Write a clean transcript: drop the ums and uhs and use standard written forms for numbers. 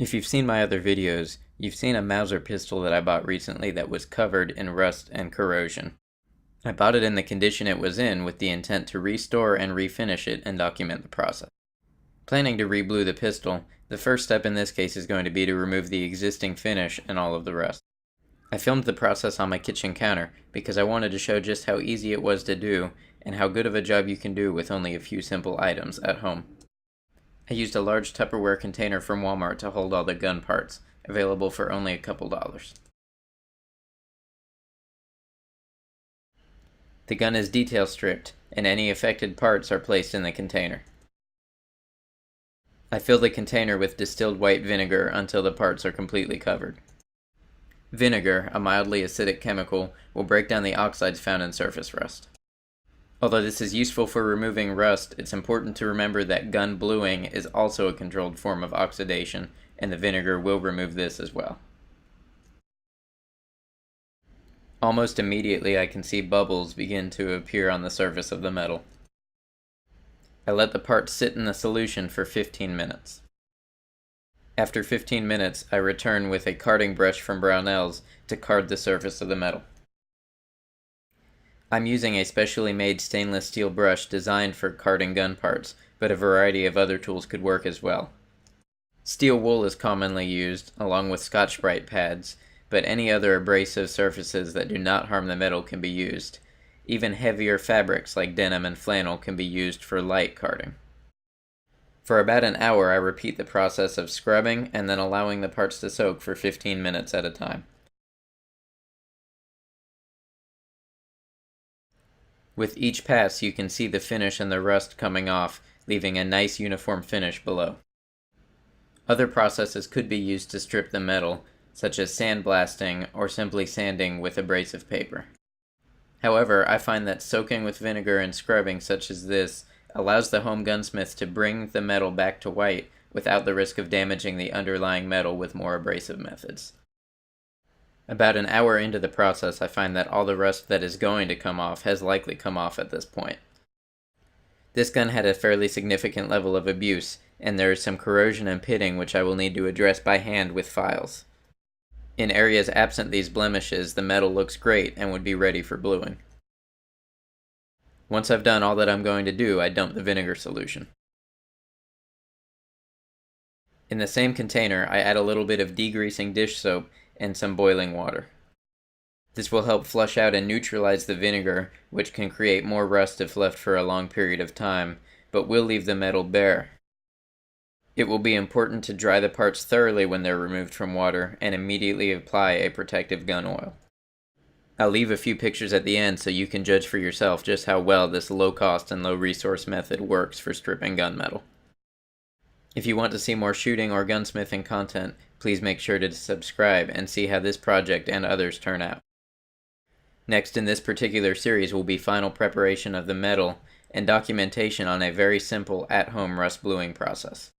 If you've seen my other videos, you've seen a Mauser pistol that I bought recently that was covered in rust and corrosion. I bought it in the condition it was in with the intent to restore and refinish it and document the process. Planning to reblue the pistol, the first step in this case is going to be to remove the existing finish and all of the rust. I filmed the process on my kitchen counter because I wanted to show just how easy it was to do and how good of a job you can do with only a few simple items at home. I used a large Tupperware container from Walmart to hold all the gun parts, available for only a couple dollars. The gun is detail stripped, and any affected parts are placed in the container. I fill the container with distilled white vinegar until the parts are completely covered. Vinegar, a mildly acidic chemical, will break down the oxides found in surface rust. Although this is useful for removing rust, it's important to remember that gun bluing is also a controlled form of oxidation, and the vinegar will remove this as well. Almost immediately I can see bubbles begin to appear on the surface of the metal. I let the part sit in the solution for 15 minutes. After 15 minutes, I return with a carding brush from Brownells to card the surface of the metal. I'm using a specially made stainless steel brush designed for carding gun parts, but a variety of other tools could work as well. Steel wool is commonly used, along with Scotch-Brite pads, but any other abrasive surfaces that do not harm the metal can be used. Even heavier fabrics like denim and flannel can be used for light carding. For about an hour I repeat the process of scrubbing and then allowing the parts to soak for 15 minutes at a time. With each pass you can see the finish and the rust coming off, leaving a nice uniform finish below. Other processes could be used to strip the metal, such as sandblasting or simply sanding with abrasive paper. However, I find that soaking with vinegar and scrubbing such as this allows the home gunsmith to bring the metal back to white without the risk of damaging the underlying metal with more abrasive methods. About an hour into the process, I find that all the rust that is going to come off has likely come off at this point. This gun had a fairly significant level of abuse, and there is some corrosion and pitting which I will need to address by hand with files. In areas absent these blemishes, the metal looks great and would be ready for bluing. Once I've done all that I'm going to do, I dump the vinegar solution. In the same container, I add a little bit of degreasing dish soap and some boiling water. This will help flush out and neutralize the vinegar, which can create more rust if left for a long period of time, but will leave the metal bare. It will be important to dry the parts thoroughly when they're removed from water and immediately apply a protective gun oil. I'll leave a few pictures at the end so you can judge for yourself just how well this low-cost and low-resource method works for stripping gunmetal. If you want to see more shooting or gunsmithing content, please make sure to subscribe and see how this project and others turn out. Next in this particular series will be final preparation of the metal and documentation on a very simple at-home rust bluing process.